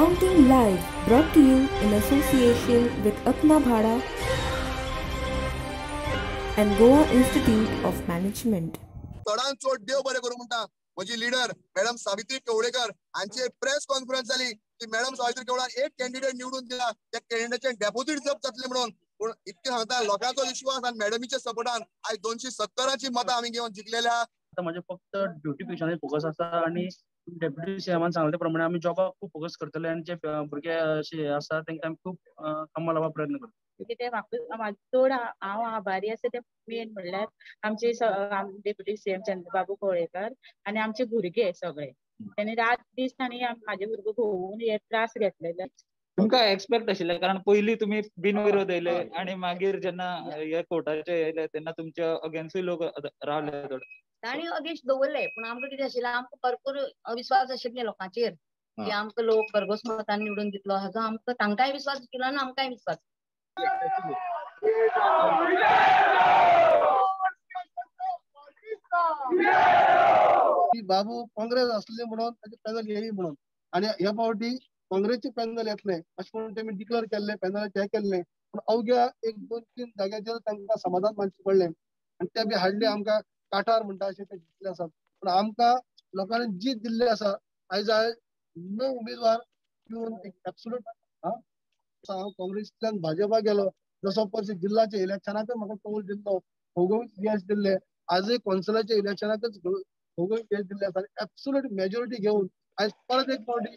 Accounting Live, brought to you in association with Apna Bhada and Goa Institute of Management. चढान चोट देव बरे करू म्हणता माझी लीडर मॅडम सावित्री कवळेकर यांची प्रेस कॉन्फरन्स झाली की मॅडम सावित्री कवळेकर एक कॅन्डिडेट निवडून दिला त्या कॅन्डिडेटचे डेपोजिट जप्त जातले म्हणून पण इतके सांगता लोकांचा विश्वास आणि मॅडमीच्या सपोर्टान आज 270ची मतं आम्ही घेऊन जिंकलेल्या आता म्हणजे फक्त ड्युटी पेशांनी फोकस आसा आणि डेप्युटी सीएमान सांगले प्रमाणे आम्ही जॉबाक खूप फोकस करतले आणि जे भुरगे अशे आसा तांकां आमी खूप कामां लावपाक प्रयत्न करतले. कितें म्हाका चड हांव आभारी आसा ते मेन म्हणल्यार आमचे डेप्युटी सीएम चंद्रबाबू कवळेकर आनी आमचे भुरगे सगळे तेणी रात दीस तांणी म्हाजे भुरगे भोवून हे त्रास घेतलेले. तुमकां एक्सपेक्ट आशिल्लें कारण पयलीं तुमी बिनविरोध येयले आणि मागीर जेन्ना हे कोर्टाचे येयले तेन्ना तुमचे अगेन्स्टूय लोक रावले चड. ताणी अगेन्स्ट दवरले पण आमकां कितें आशिल्लें आमकां भरपूर विश्वास आशिल्लो लोकांचेर की आमकां लोक भरघोस मतान निवडून दितलो हाजो आमकां तांकांय विश्वास केलो आनी आमकांय विश्वास. बाबू काँग्रेस असले म्हणून ताचे पॅनल येयली म्हणून आणि ह्या फावटी काँग्रेसचे पॅनल येतले अशें म्हणून तेमी डिक्लेअर केल्ले पॅनलाचे हे केल्ले पण अवघ्या 1-2-3 जाग्याचेर तांकां समाधान मानचें पडलें आनी ते बी हाडले आमकां काठार म्हणटा अशें ते जितले आसात पण आमकां लोकांनी जीत दिल्ली आसा. आयज 9 उमेदवार घेवन एक एब्सोल्यूट हांव काँग्रेसींतल्यान भाजपा गेलो जसो परस जिल्ल्याच्या इलेक्शनाक म्हाका कौल दिल्लो भौगोलीक यश दिल्ले आजय कौन्सिलाच्या इलेक्शनाकच भौगोलीक यश दिल्ले आसा एब्सोल्यूट मेजॉरिटी घेवन आयज परत एक फावटी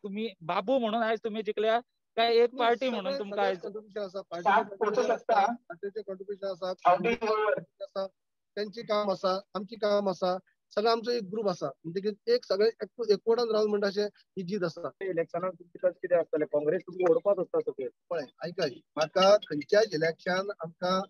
तुम्ही बाबू म्हणून आयज तुम्ही जिंकल्या काय एक पार्टी म्हणून तुमकां आयज कंट्रिब्युशन आसा पार्टीचे कंट्रिब्युशन आसा त्यांची काम आसा आमची काम आसा सगळं आमचो एक ग्रुप आसा म्हणजे एक सगळे एकवटान रावन म्हणटा अशें ही जीत आसा. इलेक्शनाक कितें आसतलें काँग्रेस तुमकां ओडपाच आसता सकयल पळय आयकाय म्हाका खंयच्याय इलेक्शन आमकां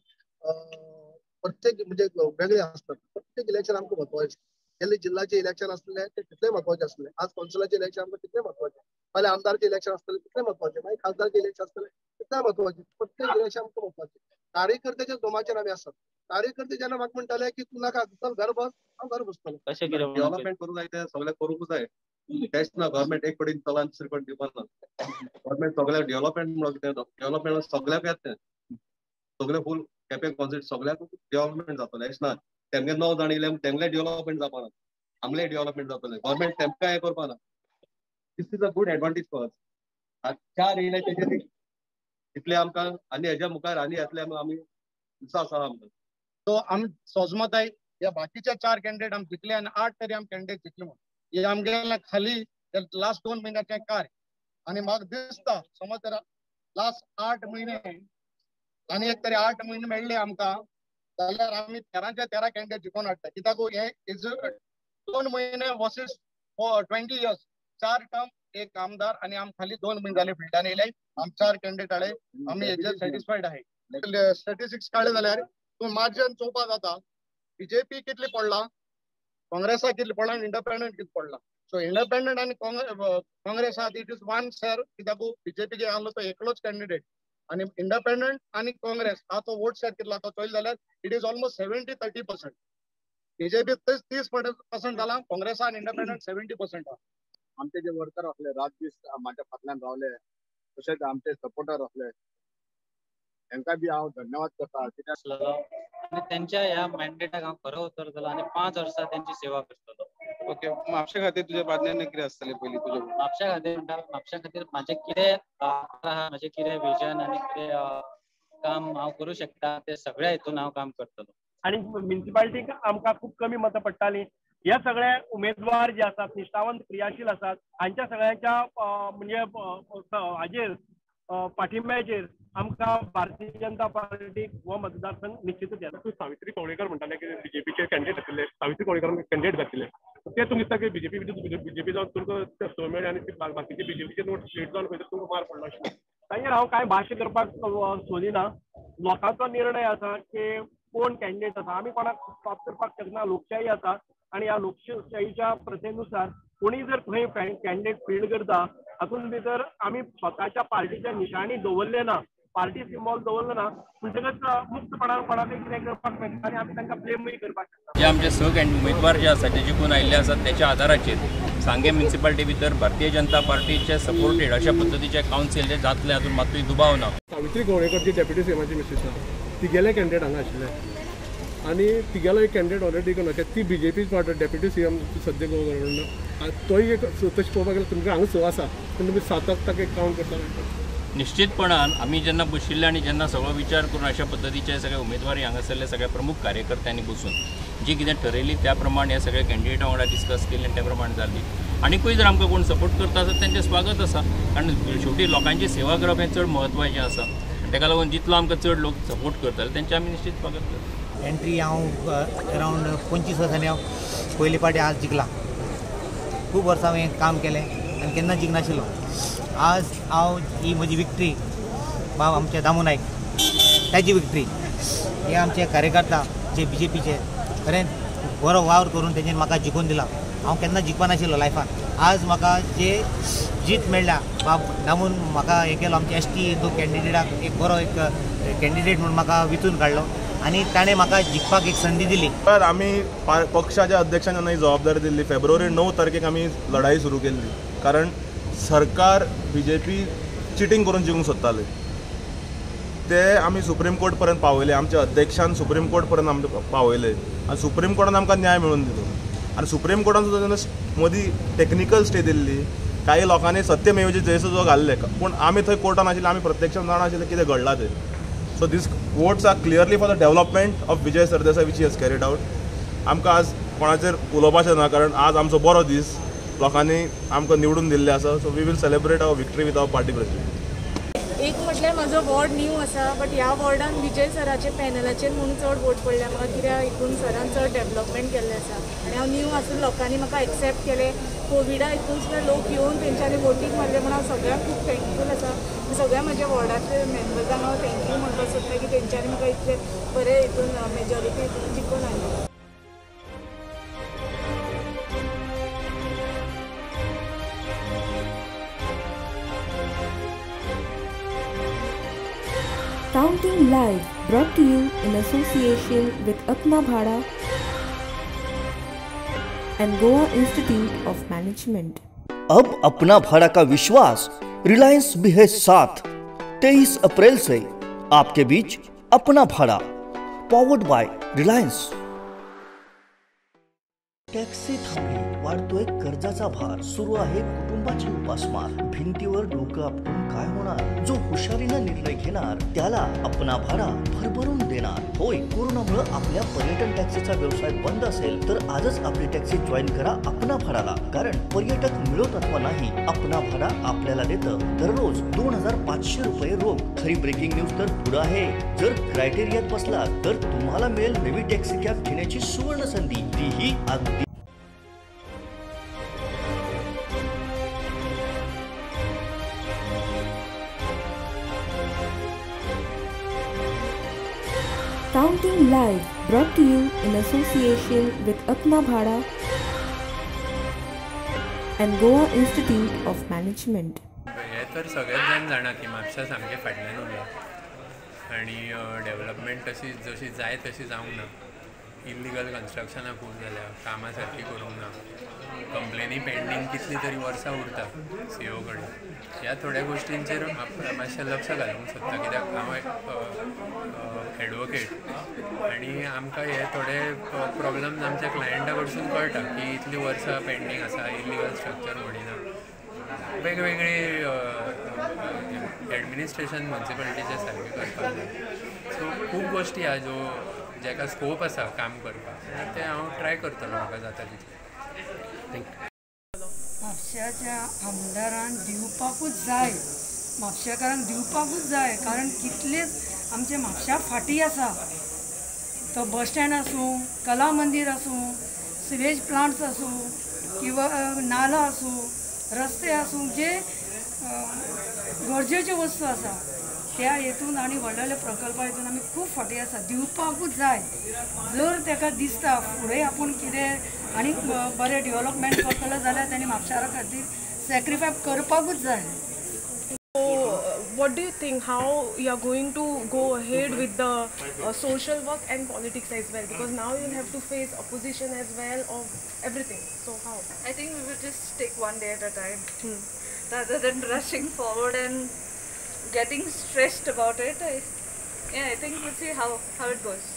प्रत्येक म्हणजे वेगळे आसतात प्रत्येक इलेक्शन आमकां महत्वाचें गेल्ले जिल्ल्याचे इलेक्शन आसले ते तितले महत्वाचे आसले आज कौन्सिलाचे इलेक्शन आमकां तितले महत्वाचे फाल्यां आमदारचे इलेक्शन आसतले तितले महत्वाचे मागीर खासदारचे इलेक्शन आसतले तितले महत्वाचे प्रत्येक इलेक्शन आमकां महत्वाचे कार्यकर्त्याच्या दोमाचेर आमी आसात. कार्यकर्ते जेन्ना म्हाका म्हणटाले की तूं नाका चल घर बस हांव घर बसतलो. डेव्हलपमेंट करूंक जाय ते सगळे करूंक जाय तेच ना गव्हर्मेंट एक कडेन चला दुसरे कडेन दिवपाना गव्हर्मेंट सगळ्याक डेव्हलपमेंट म्हणून कितें डेव्हलपमेंट सगळ्याक येता सगळे फूल केपें कॉन्सेप्ट सगळ्याक डेव्हलपमेंट जातलें अशें ना तेमगे 9 जाण येयले तेमगे डेव्हलपमेंट जावपाना आमले डेव्हलपमेंट जातलें गव्हर्मेंट तेमकां हें करपाना. This is a good advantage for us. 4 येयले तेजे तितले आमकां आनी हेज्या मुखार आनी येतले आमी विश्वास आसा आमकां. तो आमी सोजमताय या बाकीच्या 4 कॅन्डिडेट आमी जिंकले आनी 8 तरी आमी कॅन्डिडेट जिंकले म्हणून हे आमगे खाली लास्ट 2 म्हयन्याचे कार्य आनी म्हाका दिसता समज तर लास्ट 8 म्हयने आनी एक तरी 8 म्हयने मेळ्ळे आमकां जाल्यार आमी 13च्या 13 कॅन्डिडेट जिखून हाडटा कित्याक हे इज 2 म्हयने वर्सेस 20 इयर्स 4 टर्म एक आमदार आणि आम खाली 2 म्हयने जाले फिल्डान येयले आम 4 कॅन्डिडेट हाडे आमी हेजेर सॅटिस्फायड आहे. स्टॅटिस्टिक्स काडले जाल्यार तूं मार्जन चोवपा जाता बीजेपी कितले पडला काँग्रेसा कितले पडला आनी इंडिपेंडंट कितले पडला. सो इंडिपेंडंट आनी काँग्रेस आहा इट इज वन शेअर कित्याक बीजेपी आहलो तो एकलोच कॅन्डिडेट आणि इंडिपेंडंट आणि काँग्रेस हा तो वोट शेअर कितला तो चोयलो जाल्यार इट इज ऑलमोस्ट 70-30%. बीजेपी 30% जाला काँग्रेस आणि इंडिपेंडंट 70% आहा. आमचे जे वर्कर असले रात दीस माझ्या फाटल्यान रावले तशेंच आमचे सपोर्टर असले तांकां बी हांव धन्यवाद करता कित्याक आणि त्यांच्या ह्या मॅन्डेटाक हांव खरो उतरतलो आणि 5 वर्सां त्यांची सेवा करतलो. ओके म्हापशा खातीर तुज्या बादल्यान कितें आसतलें पयलीं तुजें म्हापशा खातीर म्हाजें कितें आहा म्हाजें कितें विजन आनी कितें काम हांव करूं शकता ते सगळ्या हितून हांव काम करतलो. आणि म्युनिसिपालिटीक आमकां खूप कमी मतां पडटालीं हे सगळे उमेदवार जे आसात निश्ठावंत क्रियाशील आसात हांच्या सगळ्यांच्या म्हणजे हाजेर पाठिंब्याचेर आमकां भारतीय जनता पार्टीक हो मतदारसंघ निश्चितच येता. सावित्री कवळेकर म्हणटाले की बीजेपीचे कॅन्डिडेट आसले सावित्री कवळेकर कॅन्डिडेट जातले ते तुमकां दिसता की बीजेपी जावन तुमकां स मेळ्ळे आनी बाकीचे बीजेपीचे नोट स्ट्रेट जावन खंय तुमकां मार पडलो अशें ताचेर हांव कांय भाश्य करपाक सोदिना. लोकांचो निर्णय आसा की कोण कॅन्डिडेट आसा आमी कोणाक स्टॉप करपाक शकना. लोकशाही आसा आणि ह्या लोकशाहीच्या प्रथेनुसार कोणी जर खंय कॅन्डिडेट फील्ड करता हातून भितर आमी स्वताच्या पार्टीच्या निशाणी दवरले ना पार्टी सिम्बॉल दवरलो ना म्हणटकच मुक्तपणान कोणाक कितें करपाक मेळटा आनी आमी तांकां ब्लेमूय करपाक शकता. जे आमचे उमेदवार जे आसा ते जिखून आयिल्ले आसात त्याच्या आदाराचेर सांगे म्युनिसिपालिटी भितर भारतीय जनता पार्टीचे सपोर्टेड अशा पद्धतीचे काउन्सिल जे जातले हातून मातूय दुबाव ना. सावित्री गवळेकर जी डेप्युटी सीएमाची मिसेस आसा तिगेले कॅन्डिडेट हांगा आशिल्ले आनी तिगेलो एक कॅन्डिडेट ऑलरेडी करून ती BJP पार्ट डेप्युटी सीएम सद्या गव्हर्नमेंट तोय एक तशें पळोवपाक गेल्यार तुमकां हांगा 6 आसा पूण तुमी 7 एक कावंट करता. निश्चितपणान आमी जेन्ना बशिल्ले आनी जेन्ना सगळो विचार करून अशा पद्धतीचे सगळे उमेदवारी हांगासरले सगळ्या प्रमुख कार्यकर्त्यांनी बसून जी कितें ठरयली त्या प्रमाणे हे सगळे कॅन्डिडेटा वांगडा डिस्कस केली आनी त्या प्रमाणे जाल्ली. आनीकूय जर आमकां कोण सपोर्ट करता आसत तेंचें स्वागत आसा कारण शेवटी लोकांची सेवा करप हें चड म्हत्वाचें आसा. ताका लागून जितलो आमकां चड लोक सपोर्ट करतले तेंचें आमी निश्चित स्वागत करता. एंट्री हांव अरावंड 25 वर्सांनी हांव पयली पाटी आज जिखला. खूब वर्सां हांवें काम केलें आनी केन्ना जिखनाशिल्लो. आज हांव ही म्हजी विक्ट्री बाब आमचे दामू नायक ताची विक्ट्री हे आमचे कार्यकर्ता जे BJPचे खरें बरो वावर करून तेजेर म्हाका जिखून दिला. हांव केन्ना जिखपा नाशिल्लो लायफान. आज म्हाका जे जीत मेळ्ळ्या बाब दामून म्हाका हे केलो आमच्या ST हिंदू कॅन्डिडेटाक एक बरो एक कॅन्डिडेट म्हणून म्हाका विचून काडलो आनी ताणें म्हाका जिखपाक एक संदी दिली. तर आमी पक्षाच्या अध्यक्षान जेन्ना ही जबाबदारी दिल्ली फेब्रुवारी 9 तारखेक आमी लढाई सुरू केल्ली कारण सरकार BJP चिटींग करून जिखूंक सोदताले ते आमी सुप्रीम कोर्ट पर्यंत पावयले. आमच्या अध्यक्षान सुप्रीम कोर्ट पर्यंत आमकां पावयले आनी सुप्रीम कोर्टान आमकां न्याय मेळून दिलो. आनी सुप्रीम कोर्टान सुद्दां जेन्ना मदीं टेक्निकल स्टे दिल्ली काही लोकांनी सत्यमेवचे जयसो जो घाल्ले पूण आमी थंय कोर्टान आशिल्ले आमी प्रत्यक्षान जाणा आशिल्ले कितें घडलां तें. So these votes are clearly for the development of Vijay Sardesai which he has carried out. आमकां आज कोणाचेर उलोवपाचें ना कारण आज आमचो बरो दीस लोकांनी आमकां निवडून दिल्ले आसा. So we will celebrate our victory with our party president. एक म्हटल्यार म्हजो वॉर्ड न्यू आसा बट ह्या वॉर्डान विजय सराचे पॅनलाचेर म्हणून चड वोट पडल्या म्हाका कित्याक हितून सरान चड डेव्हलपमेंट केल्लें आसा आनी हांव न्यू आसून लोकांनी म्हाका एक्सेप्ट केलें. कोविडा हितून सुद्दां लोक येवन तेंच्यांनी वोटींग मारले म्हण हांव सगळ्यांक खूब थँकफूल आसा. सगळ्या म्हज्या वॉर्डांतल्या मेंबर्सांक हांव थँक्यू म्हणपाक सोदता की तेंच्यांनी म्हाका इतले बरे हितून मेजॉरिटी हितून जिखून हाडलें. Counting Live brought to you in association with Apna Bhada and Goa Institute of Management. अब अपना भाड़ा का विश्वास रिलायंस भी है साथ. 23 अप्रैल से आपके बीच अपना भाड़ा पॉवर्ड बाय रिलायंस. टॅक्सी थांबली वाढतोय कर्जाचा भार. सुरू आहे कुटुंबाची उपासमार. भिंतीवर डोकं आपटून काय होणार. जो हुशारीनं निर्णय घेणार त्याला अपना भाडा भरभरून देणार. होय, कोरोनामुळे आपल्या पर्यटन टॅक्सीचा व्यवसाय बंद असेल तर आजच आपली टॅक्सी जॉईन करा अपना भाडाला. कारण पर्यटक मिळत अथवा नाही अपना भाडा आपल्याला देतं दररोज 2500 रुपये रोख. खरी ब्रेकिंग न्यूज तर पुढे आहे. जर क्रायटेरियात बसला तर तुम्हाला मिळेल नवी टॅक्सी कॅब घेण्याची सुवर्ण संधी. तीही अगदी Counting Live brought to you in association with Apna Bhada and Goa Institute of Management. हे तर सगळेच जाण जाणा की म्हापसा सामकें फाटल्यान उरला आनी डेव्हलपमेंट तशी जशी जाय तशी जावंक ना. इल्लिगल कन्स्ट्रक्शनां खूब जाल्या. कामां सारकी करूंक ना. कंप्लेनी पेंडींग कितली तरी वर्सां उरता CO कडेन. ह्या थोड्या गोश्टींचेर मातशें लक्ष घालूंक सोदता कित्याक हांव एडवोकेट आनी आमकां हे थोडे प्रॉब्लम्स आमच्या क्लायंटा कडसून कळटा की इतली वर्सां पेंडींग आसा. इल्लिगल स्ट्रक्चर म्हणिना. वेगवेगळे एडमिनिस्ट्रेशन म्युनिसिपालिटीचे सारके करपाक जाय. सो खूब गोश्टी आहा ज्यो जाका स्कोप आसा काम करपाक ते हांव ट्राय करतलो म्हाका जाता तितलें. म्हापश्याच्या आमदारान दिवपाकूच जाय. म्हापशेकारांक दिवपाकूच जाय कारण कितलेच आमचे म्हापशा फाटी आसा. तो बस स्टँड आसूं, कला मंदिर आसूं, सिवेज प्लांट्स आसूं किंवा नाला आसूं, रस्ते आसूं, जे गरजेच्यो वस्तू आसा त्या हेतून आनी व्हडले प्रकल्पा हितून आमी खूब फाटी आसा. दिवपाकूच जाय. जर ताका दिसता फुडें आपूण कितें आनी बरें डेव्हलपमेंट करतलो जाल्यार ताणें म्हापशारा खातीर सॅक्रिफाय करपाकूच जाय. what what do you think, how you are going to go ahead with the social work and politics as well, because now you will have to face opposition as well of everything, so how? I think we will just take one day at a time rather than rushing forward and getting stressed about it. I think we'll see how it goes.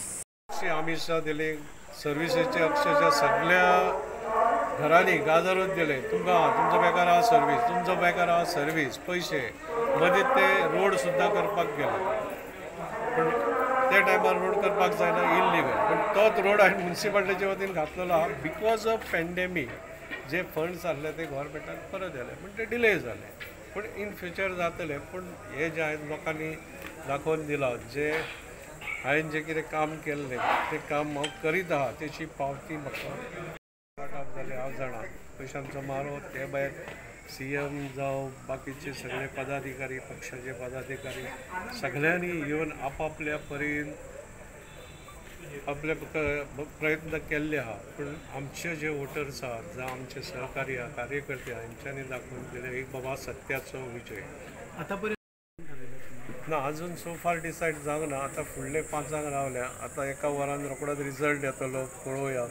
Amit Shah दिले सर्विसेसचे अक्षरशः सगळ्या घरांनी गाजरच दिले, तुमचो बेकार आहा service, तुमचो बेकार आहा सर्वीस, पैसे मदींच ते रोड सुद्दां करपाक गेले, पण त्या टायमार रोड करपाक जायना, इल्लिगल, पण तोच रोड हांवें म्युनिसिपालिटीच्या वतीन घातलेलो आहा बिकॉज ऑफ पॅन्डेमीक. जे फंड्स आसले ते गव्हर्मेंटान परत येले, पण ते डिले जाले, पण इन फ्युचर जातले. पण हे जे हांवें लोकांनी दाखोवन दिला, जे हांवें जे कितें काम केल्लें तें काम हांव करीत आहा तेची पावती म्हाका जाल्यार हांव जाणा. पयशांचो मारो ते भायर CM जावं बाकीचे सगळे पदाधिकारी, पक्षाचे पदाधिकारी सगळ्यांनी येवन आपापल्या परीन आपले प्रयत्न केल्ले आहा. पण आमचे जे वोटर्स आहात जावं आमचे सहकारी आहा, कार्यकर्ते आहा, हेंच्यांनी दाखोवन दिले एक बाबा सत्याचो विजय. आतां पर्यंत ना, अजून सो फार डिसायड जावंक ना. आतां फुडले 5 रावल्या, आतां एका वरान रोखडोच रिजल्ट येतलो, पळोवया.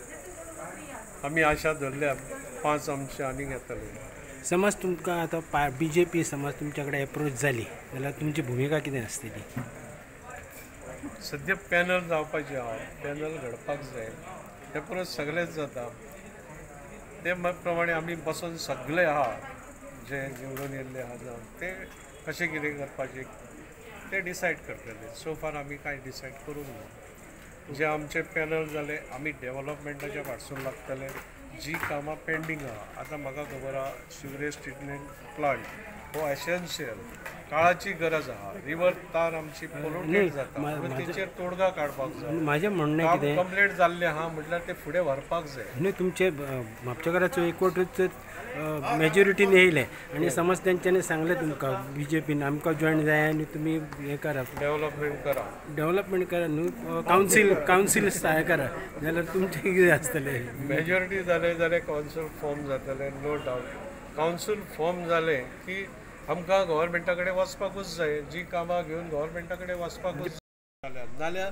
आमी आशा धरल्या 5 आमचे आनीक येतले. समज तुमकां आतां BJP समज तुमच्या कडेन एप्रोच जाली जाल्यार तुमची भुमिका कितें आसतली? सद्या पॅनल जावपाचें आहा, पॅनल घडपाक जाय. ते परत सगळेच जाता ते प्रमाणे आमी बसून सगळे आहा जे निवडून येयल्ले आहा जावन ते कशें कितें करपाचें ते डिसायड करतले. सो फार आमी कांय डिसायड करूंक ना. जे आमचे पॅनल जाले आमी डेव्हलपमेंटाच्या फाटसून लागतले. जी कामां पेंडींग आहा, आतां म्हाका खबर आहा सिवरेज ट्रिटमेंट प्लांट हो एसेन्शियल, काळाची गरज आहा. रिवर तार आमची पोल्युटेड जाता, तेचेर तोडगा काडपाक जाय. माझें म्हणणें कितें, कंप्लीट जाल्लें आहा म्हटल्यार ते फुडें व्हरपाक जाय. न्हू तुमचे म्हापशेकाराचो एकवटूच मेजॉरिटीन येयले आनी समज तेंच्यांनी सांगलें तुमकां BJPन आमकां जॉयन जाय आनी तुमी हें करा, डेव्हलपमेंट करा न्हू, कावन्सील हें करा, जाल्यार तुमचें कितें आसतलें? मेजॉरिटी जालें जाल्यार कावन्सील फॉर्म जातलें, नो डावट. कावन्सील फॉर्म जालें की आमकां गव्हर्मेंटा कडेन वचपाकूच जाय. जी कामां घेवन गव्हर्मेंटा कडेन वचपाकूच नाल्यार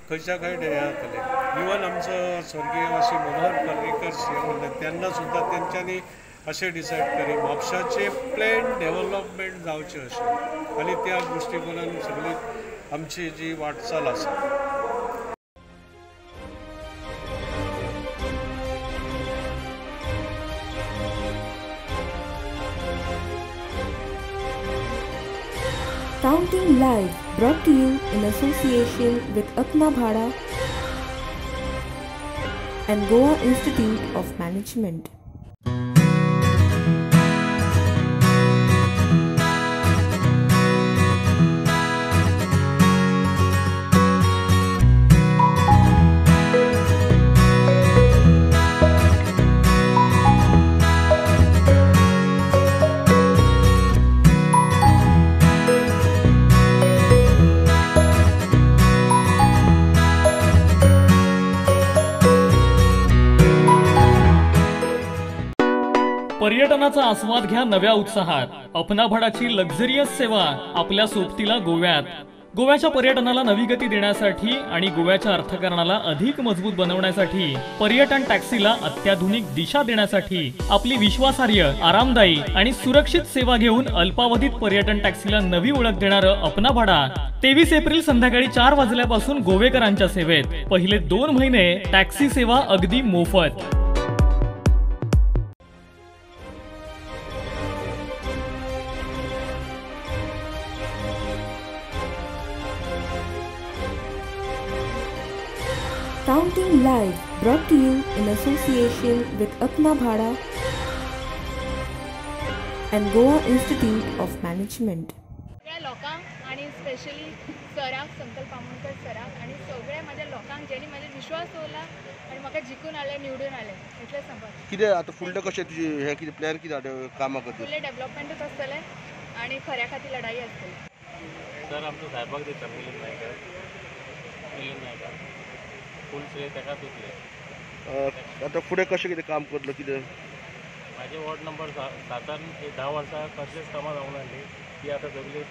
खंयच्या खंय हें जातलें. इवन आमचो स्वर्गीय अशी मनोहर पर्रीकर सी म्हणले तेन्ना सुद्दां तेंच्यांनी अशें डिसायड करी म्हापशाचें प्लेन डेव्हलपमेंट जावचें अशें, आनी त्या दृश्टिकोनान सगळी आमची जी वाटचाल आसा. Counting Live, brought to you in association with Apna Bhada and Goa Institute of Management. पर्यटनाचा आस्वाद घ्या नव्या उत्साहात. अपना भाडाची लक्झरियस सेवा आपल्या सोबतीला गोव्यात. गोव्याच्या पर्यटनाला नवी गती देण्यासाठी आणि गोव्याच्या अर्थकारणाला अधिक मजबूत बनवण्यासाठी पर्यटन टॅक्सीला अत्याधुनिक दिशा देण्यासाठी आपली विश्वासार्ह, आरामदायी आणि सुरक्षित सेवा घेऊन अल्पावधीत पर्यटन टॅक्सीला नवी ओळख देणारं अपना भाडा 23 एप्रिल संध्याकाळी 4 वाजल्यापासून गोवेकरांच्या सेवेत. पहिले 2 महिने टॅक्सी सेवा अगदी मोफत. Counting Live, brought to you in association with Apna Bhada and Goa Institute of Management. सगळ्या लोकांक आणि स्पेशली सराक, संकल्प आमोणकर सराक आणि सगळ्या माझ्या लोकांक ज्यांनी माझ्यार विश्वास दवरला आणि म्हाका जिखून हाडले, निवडून हाडले, इतलें सांगपाक. कितें आतां फुडलें कशें तुजें हें कितें प्लॅन कितें कामां खातीर? फुडलें डेव्हलपमेंटूच आसतलें आणि खऱ्या खातीर लढाई आसतली. सर आमचो साहेबाक दिता मिलिंद नायकार फूल श्रेय ताका दितले. आतां फुडें कशें कितें काम करतलो कितें? म्हाजे वॉर्ड नंबर 7 10 वर्सां कसलेच कामां जावंक नासलीं ती आतां सगळी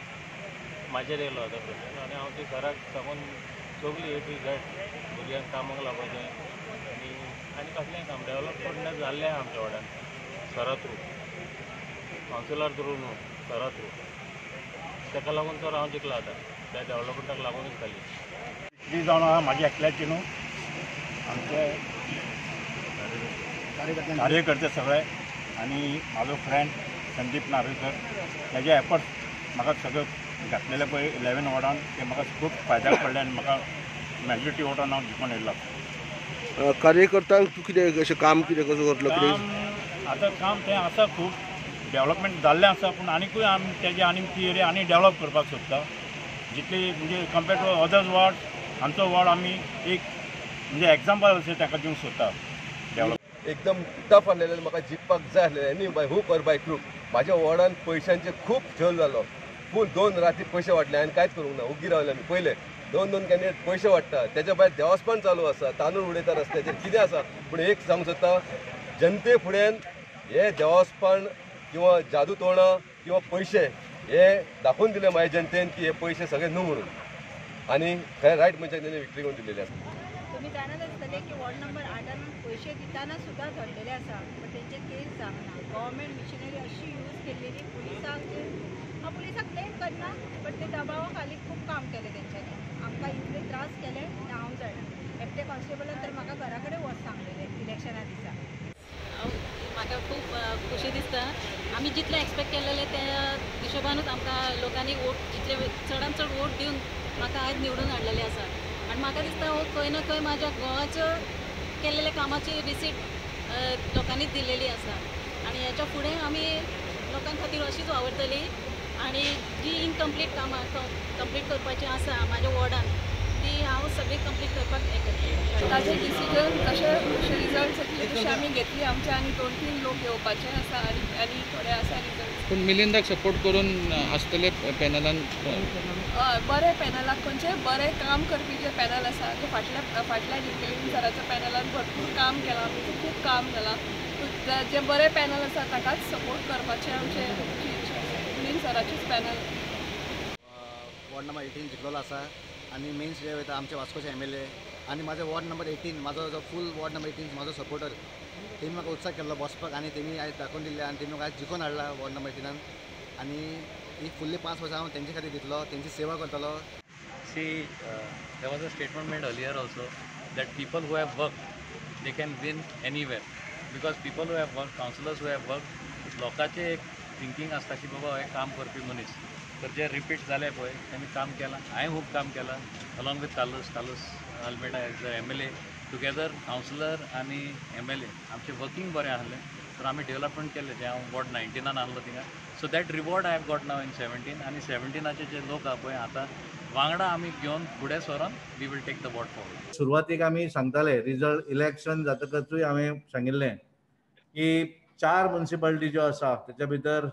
म्हाजेर येयलो तो प्रश्न आनी हांव ती घराक साकून सगळी A to Z भुरग्यांक कामाक लावपाचें आनी कसलेंय काम डेवलपमेंट जाल्लें आहा आमच्या वाड्यान सरा थ्रू कावन्सिलर थ्रू न्हू सरा थ्रू ताका लागून तर हांव जिंकला आतां त्या डेवलपमेंटाक लागूनच जाली विक्ट्री जावन आहा म्हाजी एकल्याची न्हू आमचे कार्यकर्ते सगळे आनी म्हाजो फ्रेंड संदीप नार्वेकर तेजे एफर्ट म्हाका सगळे घातलेले पळय 11 वॉर्डान ते म्हाका खूब फायद्याक पडले आनी म्हाका मेजॉरिटी वॉटान हांव जिखून येयला कार्यकर्त्यांक तूं कितें अशें काम कितें कसो करतलो कितें आतां काम तें आसा खूब डेवलपमेंट जाल्लें आसा पूण आनीकूय आमी तेजे आनी ती एरिया आनी डेवलप करपाक सोदता जितली म्हणजे कम्पेर्ड टू अदर्स वॉर्ड आमचो वॉर्ड आमी एक म्हणजे एग्जाम्पल अशें ताका दिवंक सोदता डेवलप एकदम टफ आसलेलें म्हाका जिखपाक जाय आसलें any by hook or by crook म्हाज्या वॉर्डान पयशांचे खूब झोल जालो फूल 2 राती पयशे वाटले हांवें कांयच करूंक ना उगी रावले आमी पयले 2 कॅन्डिडेट पयशे वाडटा तेच्या भायर देवस्थान चालू आसा तांदूळ उडयता रस्त्याचेर कितें आसा पूण एक सांगूंक सोदता जनते फुड्यान हे देवस्थान किंवा जादू तोरणां किंवा पयशे हे दाखोवन दिले म्हाज्या जनतेन की हे पयशे सगळे न्हू म्हणून आनी खंय रायट मनशाक तेणी विक्ट्री करून दिलेली आसा तुम्ही जाणत आसतले की वॉर्ड नंबर 8 पयशे दिताना सुद्दां धरलेले आसा बट तेंचे केस जावना गव्हर्मेंट मिशनरी अशी यूज केल्लेली पुलिसाक ब्लेम करना बट ते दबावा खाली खूब काम केलें तेंच्यांनी आमकां इतले त्रास केले आनी हांव जाणा एकटे कॉन्स्टेबलान तर म्हाका घरा कडेन वच सांगलेलें इलेक्शना दिसा म्हाका खूब खोशी दिसता आमी जितले एक्सपेक्ट केलेले त्या हिशोबानूच आमकां लोकांनी वोट जितले चडांत चड वोट दिवन म्हाका आयज निवडून हाडलेले आसा आनी म्हाका दिसता हो खंय ना खंय म्हाज्या गोवाच्यो केल्लेल्या कामाची रिसीट लोकांनीच दिलेली आसा आनी हेच्या फुडें आमी लोकां खातीर अशीच वावरतली आनी जी इनकम्प्लीट कामां कंप्लीट करपाची आसा म्हाज्या वॉर्डान ती हांव सगळी कंप्लीट करपाक हें करतलें ताजे डिसिजन कशे रिजल्ट तशे आमी घेतली आमचे आनी 2-3 लोक येवपाचे आसा आनी थोडे आसा रिजल्ट पूण मिलिंदाक सपोर्ट करून आसतले पॅनलान बरे पॅनलाक खंयचे बरें काम करपी जे पॅनल आसा ते फाटल्या मिलिंद सराच्या पॅनलान भरपूर काम केलां आमचें खूब काम जालां जे बरे पॅनल आसा ताकाच सपोर्ट करपाचें आमचें मिलिंद सराचेच पॅनल वॉर्ड नंबर 18 जिखलेलो आसा आनी मेन्स जे वयता आमचे वास्कोचे MLA आनी म्हाजो वॉर्ड नंबर 18 म्हाजो जो फूल वॉर्ड नंबर 18 म्हाजो सपोर्टर तेमी म्हाका उत्साह केल्लो बसपाक आनी तेमी आयज दाखोवन दिल्ले आनी तेमी म्हाका आयज जिखोवन हाडला वॉर्ड नंबर 18 आनी ही फुल्ली 5 वर्सां हांव तेंचे खातीर दितलो तेंची सेवा करतलो See, there was a statement made earlier also that people who have worked, they can win anywhere. Because people who have worked, councillors who have worked, लोकांचे एक थिंकींग आसता की बाबा हे काम करपी मनीस तर जे रिपीट जाले पळय तेमी काम केलां हांवें खूब काम केलां along with Carlos Almeida as the MLA together councillor आनी MLA आमचें वर्कींग बरें आहलें तर आमी डेवलपमेंट केलें जें हांव वॉर्ड 19 आहलो थिंगा so that reward I have got now in 17 आनी 17चे जे लोक आहा पळय आतां वांगडा आमी घेवन फुडें सरोन we will take the ward forward सुरवातीक आमी सांगताले रिजल्ट इलेक्शन जातकचूय हांवें सांगिल्लें की 4 म्युनिसिपालिटी ज्यो आसा तेच्या भितर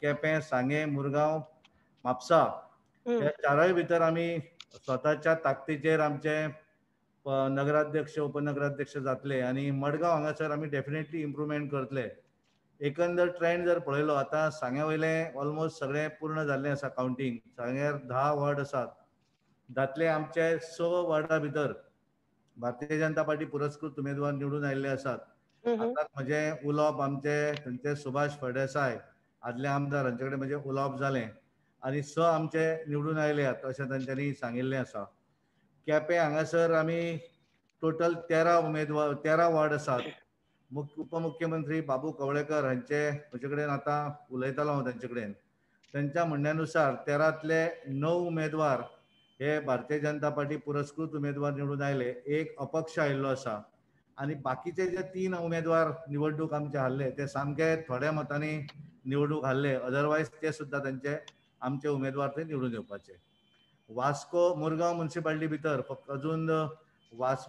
केपें सांगे मुरगांव म्हापसा ह्या 4य भितर आमी स्वताच्या ताकदीचेर आमचे नगराध्यक्ष उपनगराध्यक्ष जातले आनी मडगांव हांगासर आमी डेफिनेटली इम्प्रुवमेंट करतले एकंदर ट्रेंड जर पळयलो आतां सांग्या वयलें ऑलमोस्ट सगळें पूर्ण जाल्लें आसा कावंटींग सांग्यार 10 वॉर्ड आसात दातले आमचे 6 वॉर्डा भितर भारतीय जनता पार्टी पुरस्कृत उमेदवार निवडून आयिल्ले आसात आतां म्हजें उलोवप आमचे थंयचे सुभाष फळदेसाय आदले आमदार हांचे कडेन म्हजें उलोवप जालें आनी 6 आमचे निवडून आयल्यात अशें तांच्यांनी सांगिल्लें आसा केपें हांगासर आमी टोटल 13 वॉर्ड आसात उपमुख्यमंत्री बाबू कवळेकर हांचे म्हजे कडेन आतां उलयतालो हांव तांचे कडेन तांच्या म्हणण्यानुसार 13तले 9 उमेदवार हे भारतीय जनता पार्टी पुरस्कृत उमेदवार निवडून आयले एक अपक्ष आयिल्लो आसा आनी बाकीचे जे 3 उमेदवार निवडणूक आमचे हारले ते सामके थोड्या मतांनी निवडणूक हारले अदरवायज ते सुद्दां तांचे आमचे उमेदवार थंय निवडून येवपाचे वास्को मुरगांव म्युनिसिपालिटी भितर फक्त अजून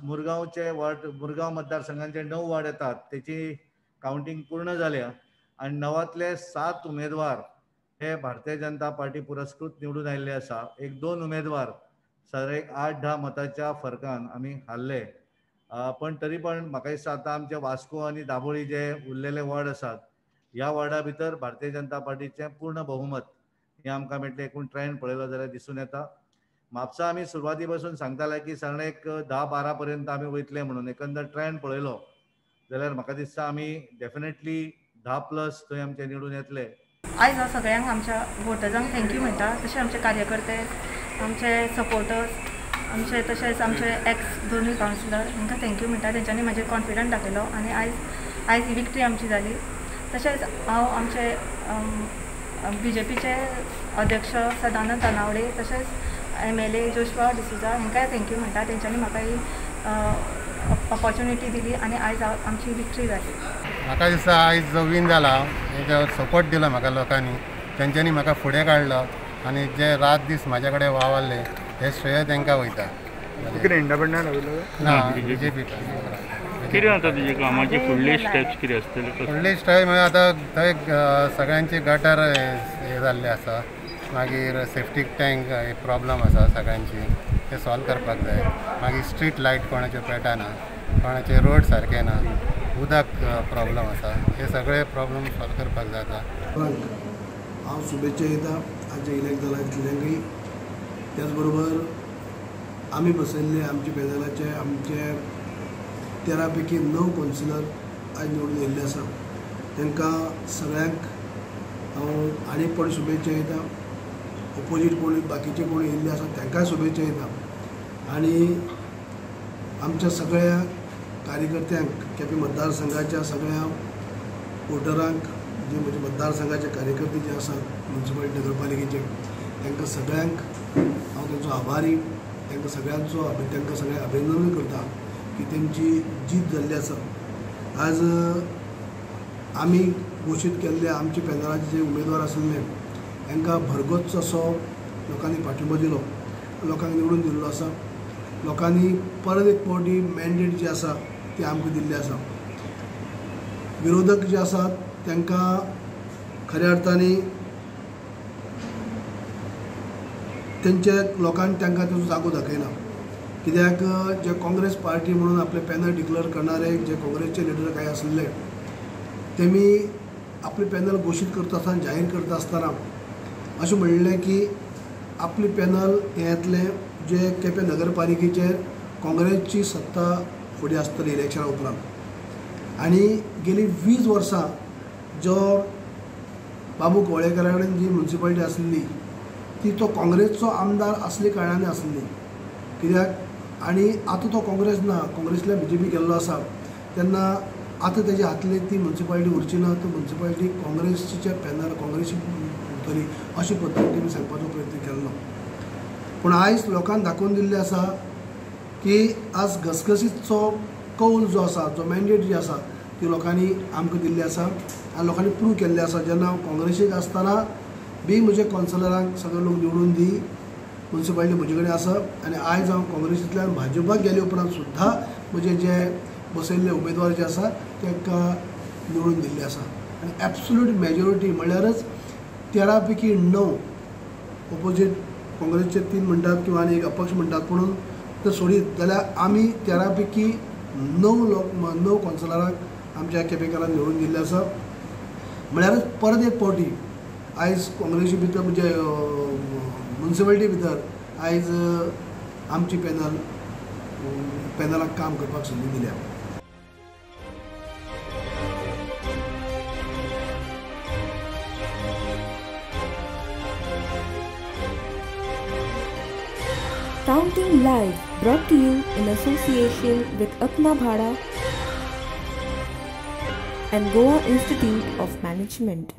मुरगांवचे वॉर्ड मुरगांव मतदारसंघांचे 9 वॉर्ड येतात तेची काउंटिंग पूर्ण जाल्या आनी 9तले 7 उमेदवार हे भारतीय जनता पार्टी पुरस्कृत निवडून आयिल्ले आसा 1-2 उमेदवार सर 8-10 मताच्या फरकान आमी हारले पण तरी पण म्हाका दिसता आतां आमचे वास्को आनी दाबोळी जे उरलेले वॉर्ड आसात ह्या वॉर्डा भितर भारतीय जनता पार्टीचें पूर्ण बहुमत हे आमकां मेळटलें. एकूण ट्रेंड पळयलो जाल्यार दिसून येता. म्हापसा आमी सुरवाती पासून सांगताले की साधारण एक 10-12 पर्यंत आमी वयतले म्हणून. एकंदर ट्रेंड पळयलो जाल्यार म्हाका दिसता आमी डेफिनेटली 10+ थंय आमचे निवडून येतले. आयज हांव सगळ्यांक आमच्या वोटर्सांक थँक्यू म्हणटा. तशें आमचे कार्यकर्ते, आमचे सपोर्टर्स, आमचे तशेंच आमचे एक्स दोनूय कावन्सिलर हांकां थँक्यू म्हणटा. तेंच्यांनी म्हाजेर कॉन्फिडंट दाखयलो आनी आयज ही विक्ट्री आमची जाली. तशेंच हांव आमचे BJPचे अध्यक्ष सदानंद तानावडे तशेंच MLA जोशुआ डिसूजा हांकांय थँक्यू म्हणटा. तेंच्यांनी म्हाका ही ऑपॉर्च्युनिटी दिली आनी आयज आमची विक्ट्री जाली. म्हाका दिसता आयज जो विन जाला हेजो सपोर्ट दिलो म्हाका लोकांनी. तेंच्यांनी म्हाका फुडें काडलो आनी जे रात दीस म्हाजे कडेन वावरले हे श्रेय तांकां वयता. कितें इंडिपेंडंट आयलो ना BJP. कितें जाता तुजे कामाचे फुडले स्टेप्स कितें आसतले? फुडले स्टेप म्हणजे आतां थंय सगळ्यांची गटर हे जाल्ले आसा. मागीर सेफ्टी टँक प्रॉब्लम आसा सगळ्यांची, ते सॉल्व करपाक जाय. मागीर स्ट्रीट लायट कोणाच्यो पेटना, कोणाचे रोड सारके ना, उदक प्रॉब्लम आसा. हे सगळे प्रॉब्लम सॉल्व करपाक जाता. हांव शुभेच्छा दिता आमचे इलेक्ट जाला तितल्यांकय. त्याच बरोबर आमी बसयल्ले आमचे पॅनलाचे आमचे 13 पैकी 9 कावन्सिलर आयज निवडून येयल्ले आसा. तांकां सगळ्यांक हांव आनीक पण शुभेच्छा दिता. ऑपोजीट कोण बाकीचे कोण येयल्ले आसा तांकांय शुभेच्छा दिता. आनी आमच्या सगळ्या कार्यकर्त्यांक केपें मतदारसंघाच्या सगळ्या वोटरांक जे म्हणजे मतदारसंघाचे कार्यकर्ते जे आसात म्युन्सिपालिटी नगरपालिकेचे तांकां सगळ्यांक हांव तांचो आभारी. तांकां सगळ्यांक अभिनंदन करता की तेंची जीत जाल्ली आसा. आज आमी घोशीत केल्ले आमचे पॅनलाचे जे उमेदवार आशिल्ले तांकां भरगच्च असो लोकांनी पाठिंबो दिलो, लोकांक निवडून दिल्लो आसा. लोकांनी परत एक फावटी मॅन्डेट जी आसा ती आमकां दिल्ली आसा. विरोधक जे आसात तांकां खऱ्या अर्थांनी तेंचे लोकांनी तांकां तेजो जागो दाखयना. कित्याक जे काँग्रेस पार्टी म्हणून आपले पॅनल डिक्लेअर करणारे जे काँग्रेसचे लिडर काय आशिल्ले तेमी आपले पॅनल घोशीत करता आसतना जाहीर करता आसतना अशें म्हणलें की आपली पॅनल हे येतले जे केपें नगरपालिकेचेर काँग्रेसची सत्ता फुडें आसतली इलेक्शना उपरांत. आनी गेली 20 वर्सां जो बाबू कवळेकरा कडेन जी म्युन्सिपालिटी आसली ती तो काँग्रेसचो आमदार आसले कारणान आसली. कित्याक आनी आतां तो काँग्रेस ना, काँग्रेसल्या BJP गेल्लो आसा तेन्ना आतां तेजे हातले ती म्युन्सिपालिटी उरची ना. तो म्युन्सिपालिटी काँग्रेसीचे पॅनल काँग्रेसी उरतली अशे पद्दतीन तेमी सांगपाचो प्रयत्न केल्लो. पूण आयज लोकांक दाखोवन दिल्लें आसा की आज घसघसीचो कौल जो आसा, जो मॅन्डेट जी आसा ती लोकांनी आमकां दिल्ली आसा आनी लोकांनी प्रूव केल्लें आसा. जेन्ना हांव काँग्रेसीक आसतना बी म्हजे कावन्सिलरांक सगळे लोक निवडून दी, म्युन्सिपालिटी म्हजे कडेन आसा. आनी आयज हांव काँग्रेसींतल्यान भाजपाक गेले उपरांत सुद्दां म्हजे जे बसयल्ले उमेदवार जे आसा तांकां निवडून दिल्ले आसा. आनी एब्सोल्यूट मेजॉरिटी म्हणल्यारच 13 पैकी 9 ऑपोजीट काँग्रेसचे 3 म्हणटात किंवा आनी एक अपक्ष म्हणटात. म्हणून ते सोडीत जाल्यार आमी 13 पैकी 9 कावन्सिलरांक आमच्या केपेंकारांक निवडून दिल्ले आसा. म्हळ्यारच परत एक फावटी आयज काँग्रेसी भितर म्हणजे म्युन्सिपालिटी भितर आयज आमची पॅनलाक काम करपाक संदी दिल्या. Counting Live brought to you in association with Apna Bhada and Goa Institute of Management.